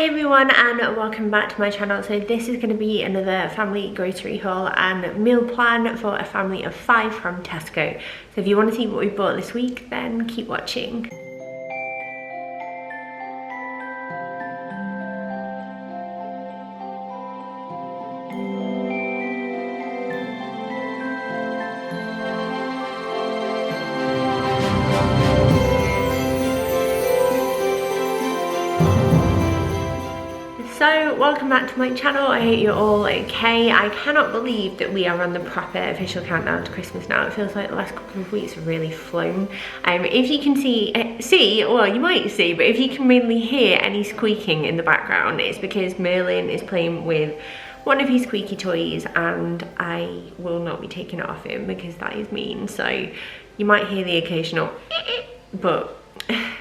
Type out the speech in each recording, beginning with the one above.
everyone, and welcome back to my channel. So this is going to be another family grocery haul and meal plan for a family of 5 from Tesco. So if you want to see what we bought this week, then keep watching. So welcome back to my channel. I hope you're all okay. I cannot believe that we are on the proper official countdown to Christmas now. It feels like the last couple of weeks have really flown. If you can see, well, you might see, but if you can mainly hear any squeaking in the background, it's because Merlin is playing with one of his squeaky toys and I will not be taking it off him because that is mean. So you might hear the occasional but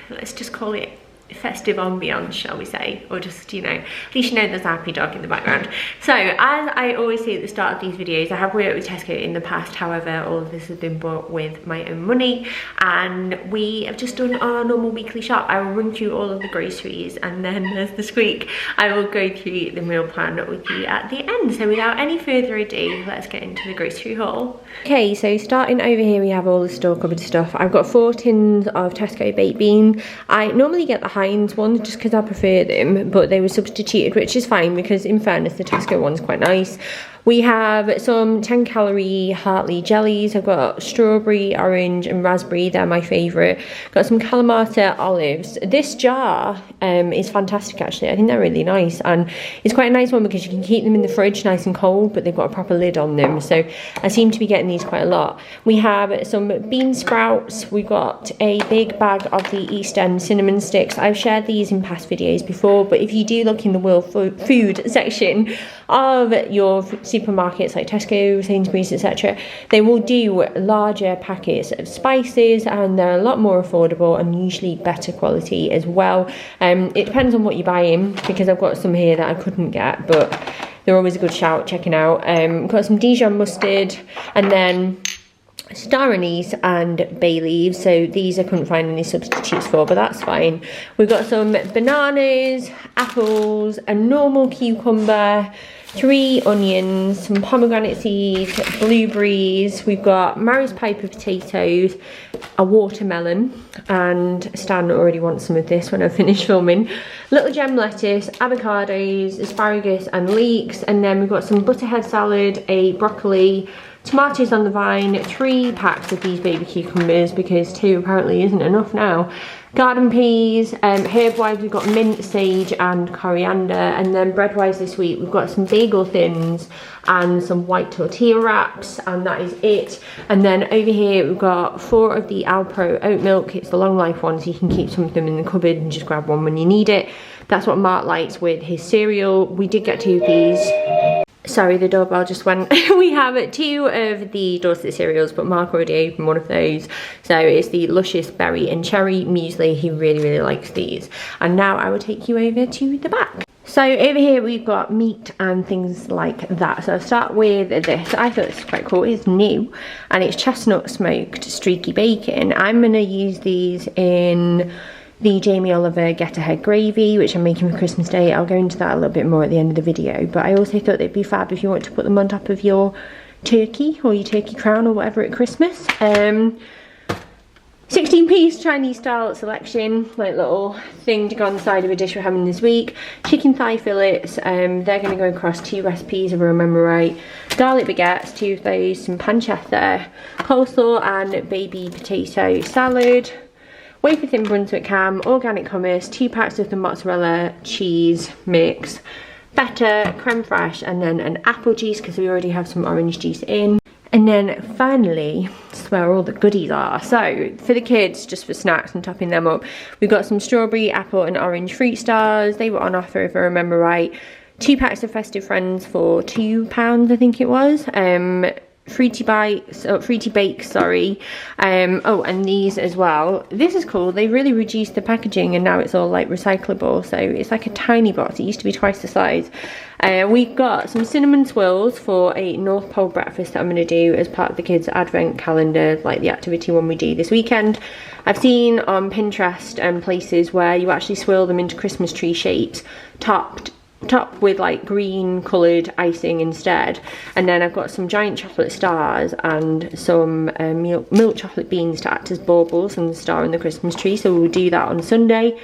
let's just call it festive ambiance, shall we say, or just, you know, at least you know there's a happy dog in the background. So as I always say at the start of these videos, I have worked with Tesco in the past. However, all of this has been bought with my own money and we have just done our normal weekly shop. I will run through all of the groceries and then there's the squeak, I will go through the meal plan with you at the end. So without any further ado, let's get into the grocery haul. Okay, so starting over here we have all the store cupboard stuff. I've got 4 tins of Tesco baked bean. I normally get the Heinz ones just because I prefer them, but they were substituted, which is fine because in fairness the Tesco one's quite nice. We have some 10 calorie Hartley jellies. I've got strawberry, orange and raspberry, they're my favourite. Got some Kalamata olives. This jar is fantastic actually. I think they're really nice and it's quite a nice one because you can keep them in the fridge nice and cold, but they've got a proper lid on them, so I seem to be getting these quite a lot. We have some bean sprouts. We've got a big bag of the East End cinnamon sticks. I've shared these in past videos before, but if you do look in the world food section of your supermarkets like Tesco, Sainsbury's, etc., they will do larger packets of spices and they're a lot more affordable and usually better quality as well. It depends on what you buy in because I've got some here that I couldn't get, but they're always a good shout checking out. Got some Dijon mustard and then star anise and bay leaves. So these I couldn't find any substitutes for, but that's fine. We've got some bananas, apples, a normal cucumber, 3 onions, some pomegranate seeds, blueberries. We've got Mary's Piper potatoes, a watermelon, and Stan already wants some of this when I finish filming. Little gem lettuce, avocados, asparagus and leeks, and then we've got some butterhead salad, a broccoli, tomatoes on the vine, 3 packs of these baby cucumbers because 2 apparently isn't enough now. Garden peas, herb-wise we've got mint, sage and coriander, and then bread-wise this week we've got some bagel thins and some white tortilla wraps, and that is it. And then over here we've got 4 of the Alpro oat milk. It's the long life one, so you can keep some of them in the cupboard and just grab one when you need it. That's what Mark likes with his cereal. We did get 2 of these. Sorry, the doorbell just went. We have 2 of the Dorset cereals, but Mark already opened one of those. So it's the Luscious Berry and Cherry Muesli. He really likes these. And now I will take you over to the back. So over here we've got meat and things like that. So I'll start with this. I thought this was quite cool. It's new and it's chestnut smoked streaky bacon. I'm going to use these in the Jamie Oliver Get Ahead gravy, which I'm making for Christmas Day. I'll go into that a little bit more at the end of the video, but I also thought they'd be fab if you want to put them on top of your turkey or your turkey crown or whatever at Christmas. 16-piece Chinese style selection, like little thing to go on the side of a dish we're having this week. Chicken thigh fillets, they're going to go across 2 recipes if I remember right. Garlic baguettes, 2 of those, some pancetta, coleslaw and baby potato salad. Wafer thin Brunswick ham, organic hummus, 2 packs of the mozzarella cheese mix, feta, creme fraiche, and then an apple juice because we already have some orange juice in. And then finally, this is where all the goodies are. So for the kids, just for snacks and topping them up, we've got some strawberry, apple and orange fruit stars. They were on offer if I remember right. 2 packs of Festive Friends for £2, I think it was. fruity bites, fruity bakes, sorry. Oh, and these as well. This is cool. They really reduced the packaging and now it's all like recyclable, so it's like a tiny box. It used to be twice the size. We've got some cinnamon swirls for a North Pole breakfast that I'm going to do as part of the kids' advent calendar, like the activity one we do this weekend. I've seen on Pinterest places where you actually swirl them into Christmas tree shapes, topped with like green coloured icing instead. And then I've got some giant chocolate stars and some milk chocolate beans to act as baubles and the star in the Christmas tree, so we'll do that on Sunday.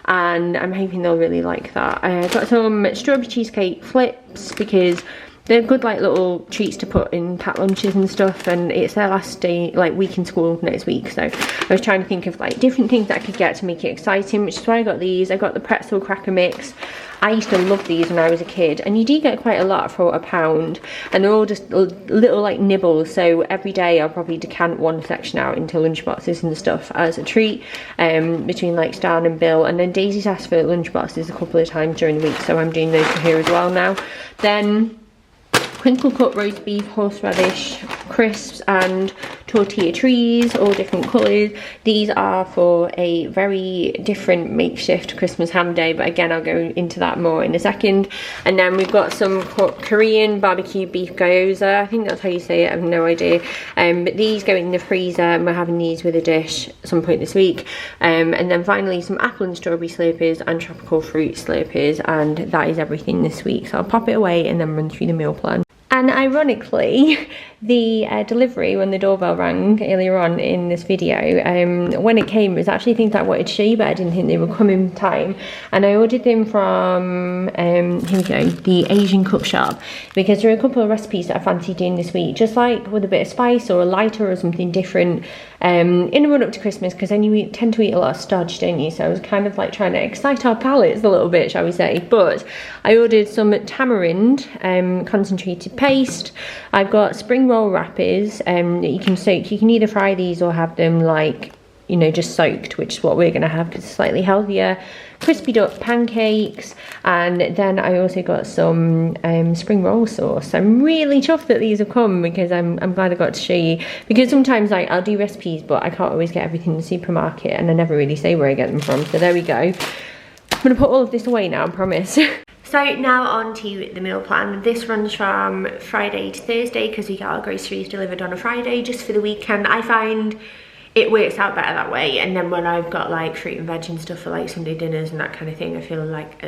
And I'm hoping they'll really like that. I've got some strawberry cheesecake flips because they're good like little treats to put in cat lunches and stuff, and it's their last day, like week in school next week, so I was trying to think of like different things that I could get to make it exciting, which is why I got these. I got the pretzel cracker mix. I used to love these when I was a kid, and you do get quite a lot for £1, and they're all just little like nibbles, so every day I'll probably decant one section out into lunchboxes and stuff as a treat, between like Stan and Bill. And then Daisy's asked for lunchboxes a couple of times during the week, so I'm doing those for her as well now. Then crinkle cut roast beef, horseradish crisps and tortilla trees, all different colours. These are for a very different makeshift Christmas ham day, but again I'll go into that more in a second. And then we've got some Korean barbecue beef gyoza, I think that's how you say it, I have no idea. But these go in the freezer and we're having these with a dish at some point this week. And then finally some apple and strawberry slurpers and tropical fruit slurpers, and that is everything this week. So I'll pop it away and then run through the meal plan. And ironically, the delivery, when the doorbell rang earlier on in this video, when it came, it was actually things I wanted to show you, but I didn't think they would come in time. And I ordered them from, here we go, the Asian cook shop, because there are a couple of recipes that I fancy doing this week, just like with a bit of spice or a lighter or something different, in the run up to Christmas, because then you tend to eat a lot of stodge, don't you? So I was kind of like trying to excite our palates a little bit, shall we say. But I ordered some tamarind concentrated paste. I've got spring roll wrappers that you can soak. You can either fry these or have them like, you know, just soaked, which is what we're going to have because it's slightly healthier. Crispy duck pancakes, and then I also got some spring roll sauce. I'm really chuffed that these have come because I'm glad I got to show you, because sometimes like I'll do recipes but I can't always get everything in the supermarket and I never really say where I get them from. So there we go. I'm going to put all of this away now, I promise. So now on to the meal plan. This runs from Friday to Thursday because we get our groceries delivered on a Friday just for the weekend. I find it works out better that way, and then when I've got like fruit and veg and stuff for like Sunday dinners and that kind of thing, I feel like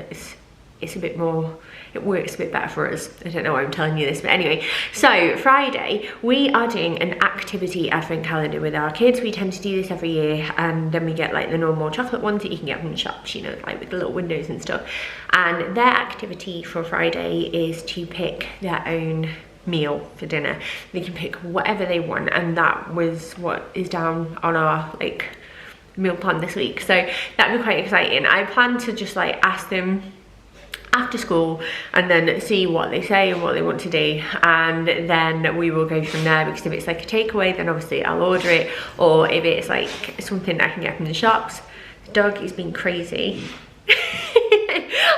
it's a bit more, it works a bit better for us. I don't know why I'm telling you this, but anyway. So Friday, we are doing an activity advent calendar with our kids. We tend to do this every year, and then we get like the normal chocolate ones that you can get from the shops, you know, like with the little windows and stuff. And their activity for Friday is to pick their own meal for dinner. They can pick whatever they want, and that was what is down on our like meal plan this week. So that'd be quite exciting. I plan to just like ask them after school and then see what they say and what they want to do, and then we will go from there, because if it's like a takeaway then obviously I'll order it, or if it's like something I can get from the shops. The dog is being crazy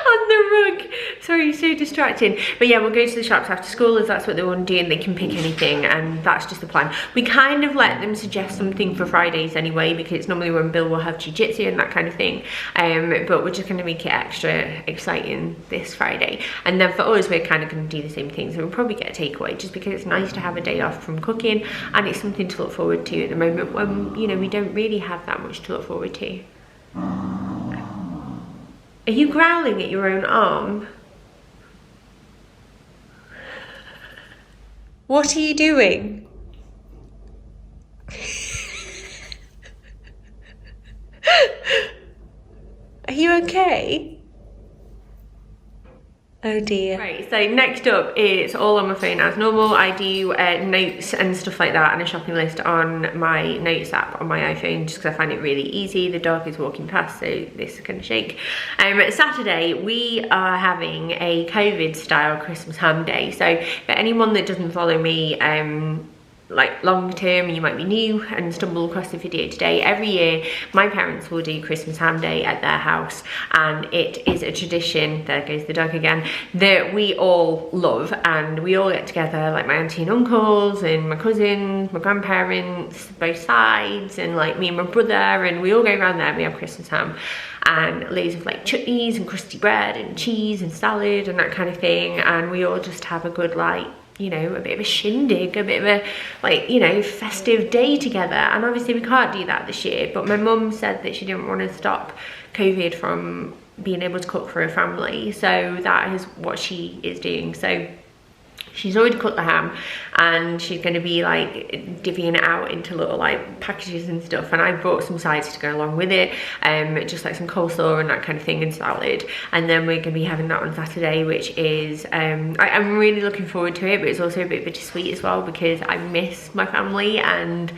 on the rug, sorry, so distracting. But yeah, we'll go to the shops after school if that's what they want to do, and they can pick anything, and that's just the plan. We kind of let them suggest something for Fridays anyway, because it's normally when Bill will have jiu-jitsu and that kind of thing, but we're just going to make it extra exciting this Friday. And then for us, we're kind of going to do the same thing, so we'll probably get a takeaway, just because it's nice to have a day off from cooking, and it's something to look forward to at the moment when, you know, we don't really have that much to look forward to. Are you growling at your own arm? What are you doing? Are you okay? Oh dear. Right, so next up, it's all on my phone as normal. I do notes and stuff like that, and a shopping list on my notes app on my iPhone, just because I find it really easy. The dog is walking past, so this is gonna shake. Saturday, we are having a COVID style Christmas ham day. So for anyone that doesn't follow me like long term, you might be new and stumble across the video today, every year my parents will do Christmas ham day at their house, and it is a tradition, there goes the dog again, that we all love, and we all get together, like my auntie and uncles and my cousins, my grandparents, both sides, and like me and my brother, and we all go around there and we have Christmas ham and loads of like chutneys and crusty bread and cheese and salad and that kind of thing, and we all just have a good, like, you know, a bit of a shindig, a bit of a, like, you know, festive day together. And obviously we can't do that this year, but my mum said that she didn't want to stop COVID from being able to cook for her family, so that is what she is doing. So she's already cut the ham, and she's going to be like divvying it out into little like packages and stuff, and I brought some sides to go along with it, just like some coleslaw and that kind of thing, and salad. And then we're going to be having that on Saturday, which is I'm really looking forward to it, but it's also a bit bittersweet as well because I miss my family, and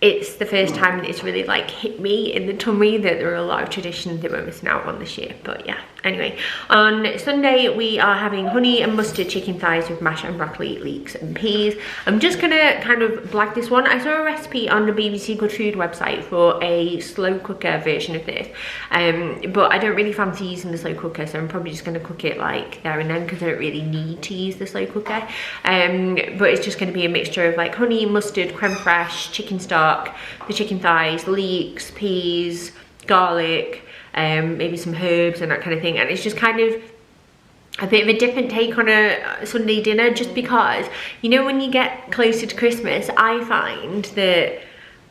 it's the first time that it's really like hit me in the tummy that there are a lot of traditions that we're missing out on this year. But yeah, anyway, on Sunday we are having honey and mustard chicken thighs with mashed and broccoli, leeks and peas. I'm just gonna kind of blag this one. I saw a recipe on the BBC Good Food website for a slow cooker version of this, but I don't really fancy using the slow cooker, so I'm probably just gonna cook it like there and then because I don't really need to use the slow cooker. But it's just gonna be a mixture of like honey, mustard, creme fraiche, chicken stock, the chicken thighs, leeks, peas, garlic, maybe some herbs and that kind of thing. And it's just kind of a bit of a different take on a Sunday dinner, just because, you know, when you get closer to Christmas, I find that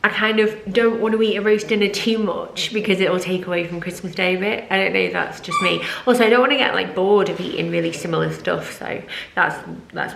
I kind of don't want to eat a roast dinner too much because it will take away from Christmas Day a bit. I don't know, that's just me. Also, I don't want to get like bored of eating really similar stuff, so that's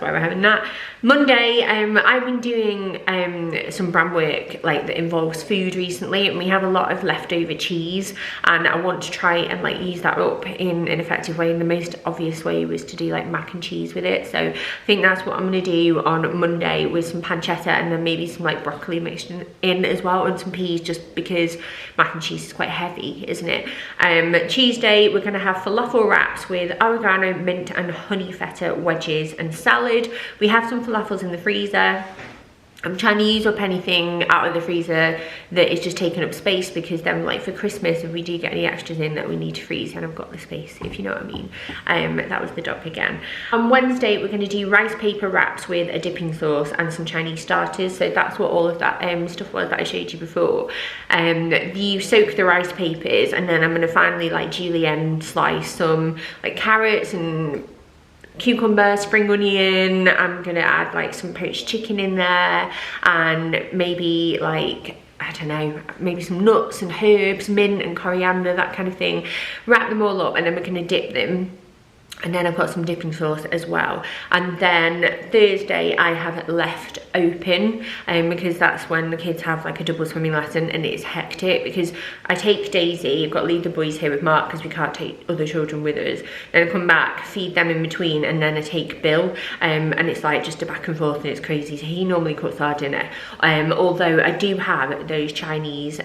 why we're having that. Monday, I've been doing some brand work like that involves food recently, and we have a lot of leftover cheese, and I want to try and like use that up in an effective way. And the most obvious way was to do like mac and cheese with it, so I think that's what I'm going to do on Monday with some pancetta and then maybe some like broccoli mixed in as well, and some peas, just because mac and cheese is quite heavy, isn't it? Tuesday we're going to have falafel wraps with oregano, mint and honey-feta wedges and salad. We have some falafels in the freezer. I'm trying to use up anything out of the freezer that is just taking up space, because then like for Christmas, if we do get any extras in that we need to freeze, and I've got the space, if you know what I mean. That was the dog again. On Wednesday, we're going to do rice paper wraps with a dipping sauce and some Chinese starters. So that's what all of that stuff was that I showed you before. You soak the rice papers, and then I'm going to finally like julienne slice some like carrots and cucumber, spring onion. I'm gonna add like some poached chicken in there, and maybe like, I don't know, maybe some nuts and herbs, mint and coriander, that kind of thing. Wrap them all up, and then we're gonna dip them. And then I've got some dipping sauce as well. And then Thursday I have it left open, because that's when the kids have like a double swimming lesson, and it's hectic because I take Daisy, I've got to leave the boys here with Mark because we can't take other children with us. Then I come back, feed them in between, and then I take Bill, and it's like just a back and forth, and it's crazy. So he normally cooks our dinner, although I do have those Chinese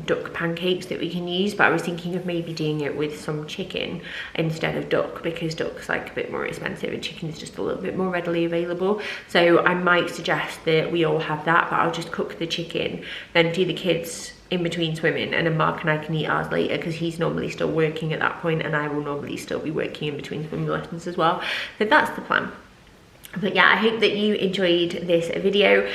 duck pancakes that we can use, but I was thinking of maybe doing it with some chicken instead of duck, because duck's like a bit more expensive and chicken is just a little bit more readily available. So I might suggest that we all have that, but I'll just cook the chicken, then do the kids in between swimming, and then Mark and I can eat ours later because he's normally still working at that point, and I will normally still be working in between swimming lessons as well. So that's the plan. But yeah, I hope that you enjoyed this video.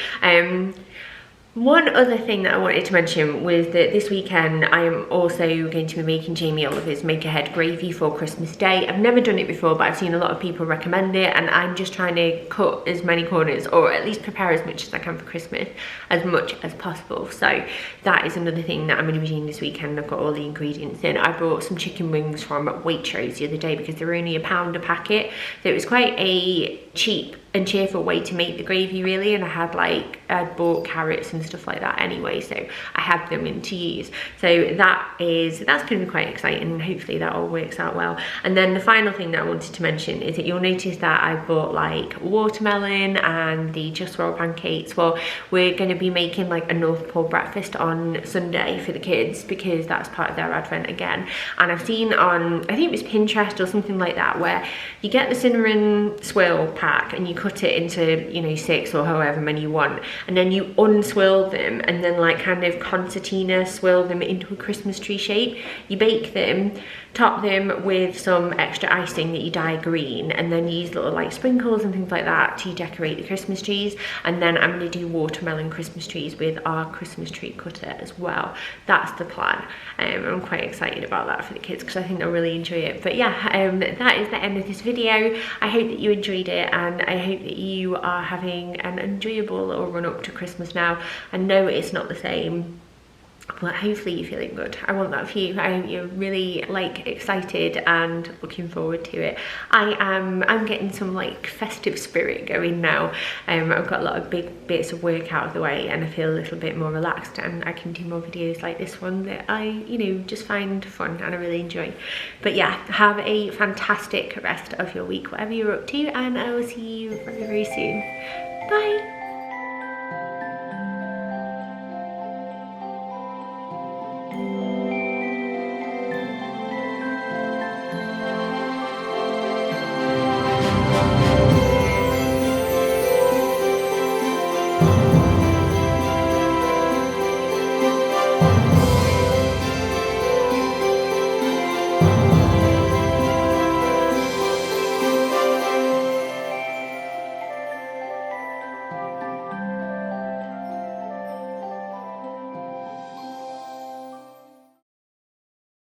One other thing that I wanted to mention was that this weekend I am also going to be making Jamie Oliver's make ahead gravy for Christmas Day. I've never done it before, but I've seen a lot of people recommend it, and I'm just trying to cut as many corners, or at least prepare as much as I can for Christmas, as much as possible. So that is another thing that I'm going to be doing this weekend. I've got all the ingredients in. I bought some chicken wings from Waitrose the other day because they were only £1 a packet, so it was quite a cheap and cheerful way to make the gravy really, and I'd bought carrots and stuff like that anyway, so I had them in to use. So that's going to be quite exciting, and hopefully that all works out well. And then the final thing that I wanted to mention is that you'll notice that I bought like watermelon and the Just Roll pancakes. Well, we're going to be making like a North Pole breakfast on Sunday for the kids, because that's part of their advent again. And I've seen on, I think it was Pinterest or something like that, where you get the cinnamon swirl pack and you cut it into, you know, 6 or however many you want, and then you unswirl them and then like kind of concertina swirl them into a Christmas tree shape. You bake them, top them with some extra icing that you dye green, and then use little like sprinkles and things like that to decorate the Christmas trees. And then I'm going to do watermelon Christmas trees with our Christmas tree cutter as well. That's the plan. I'm quite excited about that for the kids because I think they'll really enjoy it. But yeah, that is the end of this video. I hope that you enjoyed it, and I hope that you are having an enjoyable little run up to Christmas now. I know it's not the same, but hopefully you're feeling good. I want that for you. I hope you're really like excited and looking forward to it. I'm getting some like festive spirit going now. I've got a lot of big bits of work out of the way, and I feel a little bit more relaxed, and I can do more videos like this one that I, you know, just find fun and I really enjoy. But yeah, have a fantastic rest of your week, whatever you're up to, and I will see you very, very soon. Bye.